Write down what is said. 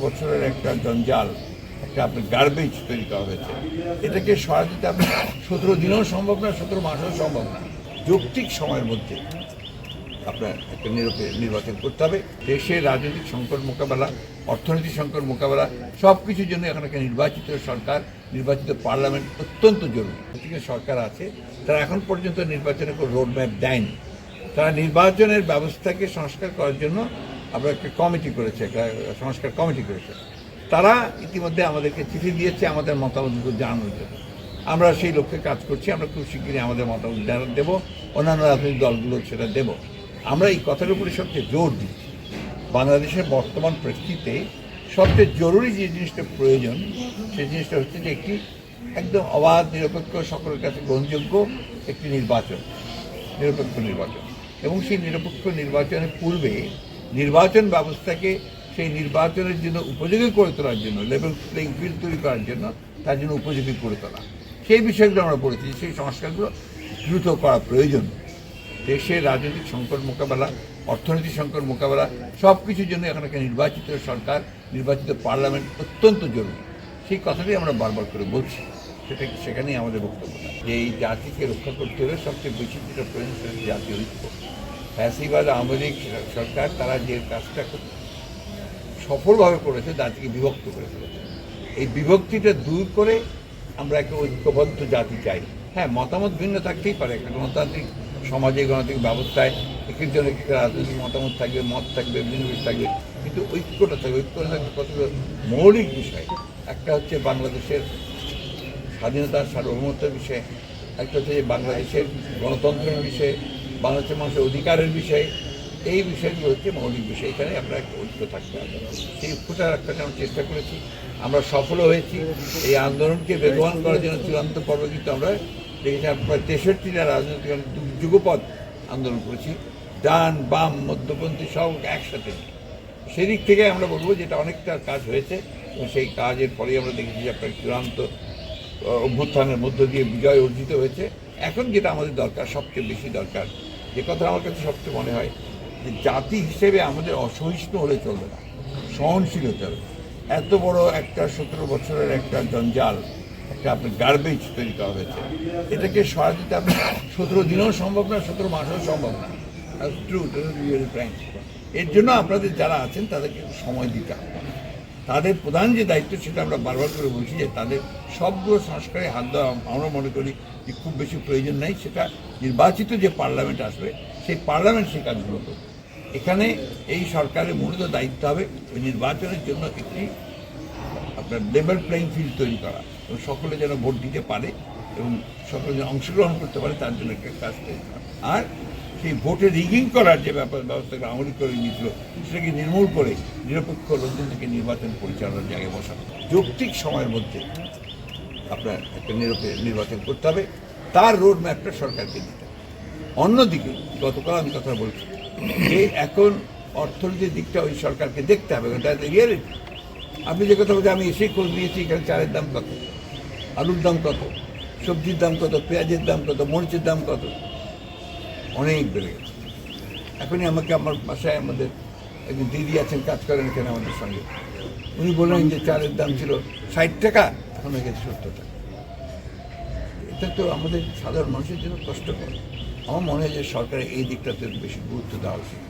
বছরের একটা জঞ্জাল, একটা আপনার গার্বেজ তৈরি করা হয়েছে। এটাকে সরা দিতে আপনার 17 দিনেও সম্ভব না, 17 মাসেও সম্ভব না। যৌক্তিক সময়ের মধ্যে আপনার একটা নির্বাচন করতে হবে। দেশের রাজনৈতিক সংকট মোকাবেলা, অর্থনৈতিক সংকট মোকাবেলা সব কিছুর জন্য এখন একটা নির্বাচিত সরকার, নির্বাচিত পার্লামেন্ট অত্যন্ত জরুরি। সরকার আছে, তারা এখন পর্যন্ত নির্বাচনের কোনো রোডম্যাপ দেয়নি। তারা নির্বাচনের ব্যবস্থাকে সংস্কার করার জন্য আমরা একটা কমিটি করেছে, একটা সংস্কার কমিটি করেছে। তারা ইতিমধ্যে আমাদেরকে চিঠি দিয়েছে আমাদের মতামতগুলো জানানোর জন্য। আমরা সেই লক্ষ্যে কাজ করছি। আমরা খুব শীঘ্রই আমাদের মতামত দেবো, অন্যান্য রাজনৈতিক দলগুলো সেটা দেব। আমরা এই কথার উপরে সবচেয়ে জোর দিচ্ছি, বাংলাদেশের বর্তমান পরিস্থিতিতে সবচেয়ে জরুরি যে জিনিসটা প্রয়োজন, সেই জিনিসটা হচ্ছে যে একটি একদম অবাধ, নিরপেক্ষ, সকলের কাছে গ্রহণযোগ্য একটি নিরপেক্ষ নির্বাচন। এবং সেই নিরপেক্ষ নির্বাচনের পূর্বে নির্বাচন ব্যবস্থাকে সেই নির্বাচনের জন্য উপযোগী করে তোলার জন্য, লেভেল প্লেইং ফিল্ড তৈরি করার জন্য, তার জন্য উপযোগী করে তোলা, সেই বিষয়গুলো আমরা বলেছি। সেই সংস্কারগুলো দ্রুত করা প্রয়োজন। দেশের রাজনৈতিক সংকট মোকাবেলা, অর্থনৈতিক সংকট মোকাবেলা সব কিছুর জন্য এখন একটা নির্বাচিত সরকার, নির্বাচিত পার্লামেন্ট অত্যন্ত জরুরি। সেই কথাটাই আমরা বারবার করে বলছি। সেখানেই আমাদের বক্তব্য, যে এই জাতিকে রক্ষা করতে হলে সবচেয়ে বেশি যেটা প্রয়োজন সেটা জাতীয় ঐক্য। ফ্যাসিবাদ আওয়ামী লীগ সরকার তারা যে কাজটা সফলভাবে করেছে, জাতিকে বিভক্ত করে ফেলেছে। এই বিভক্তিটা দূর করে আমরা একটা ঐক্যবদ্ধ জাতি চাই। হ্যাঁ, মতামত ভিন্ন থাকতেই পারে, একটা গণতান্ত্রিক সমাজে, গণতান্ত্রিক ব্যবস্থায় একের জন্য একটা রাজনৈতিক মতামত থাকবে, মত থাকবে, বিনিয়োগ থাকবে, কিন্তু ঐক্যটা থাকবে। ঐক্যটা থাকবে কতগুলো মৌলিক বিষয়। একটা হচ্ছে বাংলাদেশের স্বাধীনতার সার্বভৌমত্বের বিষয়ে, একটা হচ্ছে যে বাংলাদেশের গণতন্ত্রের বিষয়ে, বাংলাদেশের মানুষের অধিকারের বিষয়ে। এই বিষয়গুলো হচ্ছে মৌলিক বিষয়। এখানে আমরা একটা ঐক্য থাকতে হবে। সেই ঐক্যটা রাখতে আমরা চেষ্টা করেছি, আমরা সফল হয়েছি। এই আন্দোলনকে বেগবান করার জন্য চূড়ান্ত পর্বে কিন্তু আমরা দেখেছি প্রায় 63টা রাজনৈতিক যুগপৎ আন্দোলন করেছি, ডান বাম মধ্যপন্থী সব একসাথে। সেদিক থেকে আমরা বলবো যে এটা অনেকটা কাজ হয়েছে, এবং সেই কাজের ফলে আমরা দেখেছি যে আপনার চূড়ান্ত অভ্যুত্থানের মধ্য দিয়ে বিজয় অর্জিত হয়েছে। এখন যেটা আমাদের দরকার, সবচেয়ে বেশি দরকার, যে কথা আমার কাছে সবচেয়ে মনে হয়, যে জাতি হিসেবে আমাদের অসহিষ্ণু হলে চলবে না, সহনশীল হতে হবে। এত বড় একটা 17 বছরের একটা জঞ্জাল, একটা আপনার গার্বেজ তৈরি করা হয়েছে। এটাকে সরা দিতে আপনার 17 দিনেও সম্ভব না, 17 মাসেও সম্ভব না। এর জন্য আপনাদের যারা আছেন তাদেরকে সময় দিতে হবে। তাদের প্রধান যে দায়িত্ব, সেটা আমরা বারবার করে বলছি, যে তাদের সবগুলো সংস্কারে হাত দেওয়া আমরা মনে করি যে খুব বেশি প্রয়োজন নেই। সেটা নির্বাচিত যে পার্লামেন্ট আসবে, সেই পার্লামেন্ট সেই কাজগুলো করবে। এখানে এই সরকারের মূলত দায়িত্ব হবে ওই নির্বাচনের জন্য একটি আপনার লেভেল প্লেইং ফিল্ড তৈরি করা, এবং সকলে যেন ভোট দিতে পারে এবং সকলে যেন অংশগ্রহণ করতে পারে, তার জন্য একটা কাজ তৈরি করা। আর সেই ভোটে রিগিং করার যে ব্যবস্থাকে আমলি করে নিয়েছিল, সেটাকে নির্মূল করে নিরপেক্ষ লোকজন থেকে নির্বাচন পরিচালনার জায়গায় বসানো। যৌক্তিক সময়ের মধ্যে আপনার একটা নির্বাচন করতে হবে, তার রোড ম্যাপটা সরকারকে দিতে হবে। অন্যদিকে গতকাল আমি কথা বলছি যে এখন অর্থনীতির দিকটা ওই সরকারকে দেখতে হবে। রিয়েলিটি আপনি যে কথা বলছেন, আমি এসেই খোঁজ নিয়েছি এখানে চালের দাম কত, আলুর দাম কত, সবজির দাম কত, পেঁয়াজের দাম কত, মরিচের দাম কত, অনেক বেড়ে গেছে। এখনই আমাকে আমার বাসায় আমাদের একজন দিদি আছেন, কাজ করেন এখানে আমাদের সঙ্গে, উনি বললেন যে চালের দাম ছিল 60 টাকা, এখন হয়ে গেছে 70 টাকা। এটা তো আমাদের সাধারণ মানুষের জন্য কষ্টকর। আমার মনে হয় যে সরকারের এই দিকটাতে বেশি গুরুত্ব দেওয়া উচিত।